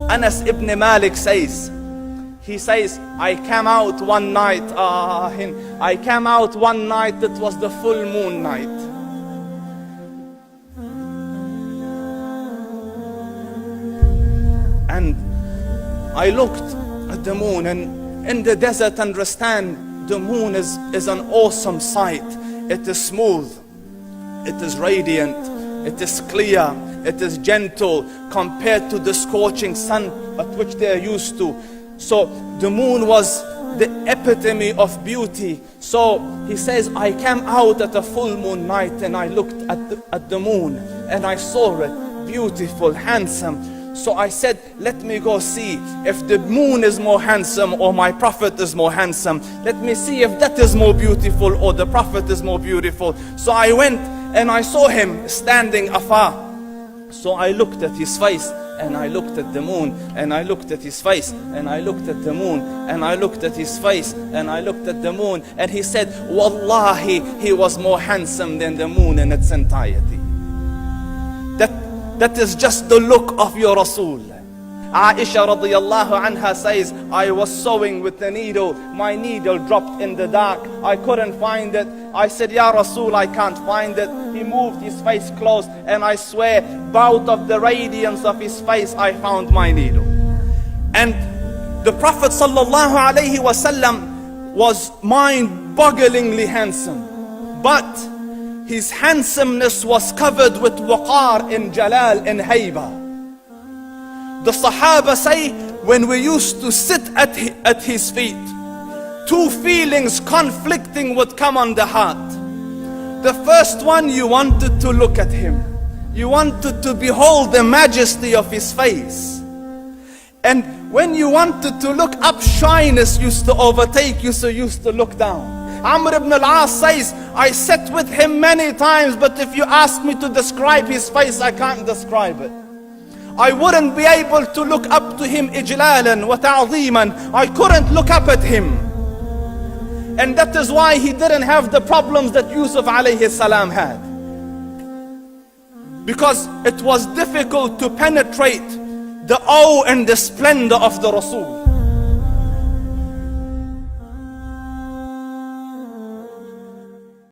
Anas ibn Malik says, he says, I came out one night, it was the full moon night. And I looked at the moon, and in the desert, understand, the moon is an awesome sight. It is smooth, it is radiant, it is clear, it is gentle compared to the scorching sun at which they are used to. So the moon was the epitome of beauty. So he says, I came out at a full moon night and I looked at the moon and I saw it beautiful, handsome. So I said, let me go see if the moon is more handsome or my Prophet is more handsome. Let me see if that is more beautiful or the Prophet is more beautiful. So I went and I saw him standing afar. So I looked at his face and I looked at the moon, and I looked at his face, and I looked at the moon, and I looked at his face, and I looked at the moon, and he said, Wallahi, he was more handsome than the moon in its entirety. That is just the look of your Rasul. Aisha radiyallahu anha says, I was sewing with the needle, my needle dropped in the dark, I couldn't find it. I said, Ya Rasul, I can't find it. He moved his face close, and I swear, out of the radiance of his face, I found my needle. And the Prophet Sallallahu Alaihi Wasallam was mind-bogglingly handsome, but his handsomeness was covered with waqar and jalal and hayba. The Sahaba say, when we used to sit at his feet, two feelings conflicting would come on the heart. The first one, you wanted to look at him. You wanted to behold the majesty of his face. And when you wanted to look up, shyness used to overtake you, so you used to look down. Amr ibn al-As says, I sat with him many times, but if you ask me to describe his face, I can't describe it. I wouldn't be able to look up to him ijlalan wa ta'zeeman. I couldn't look up at him. And that is why he didn't have the problems that Yusuf alayhi salam had. Because it was difficult to penetrate the awe and the splendor of the Rasul.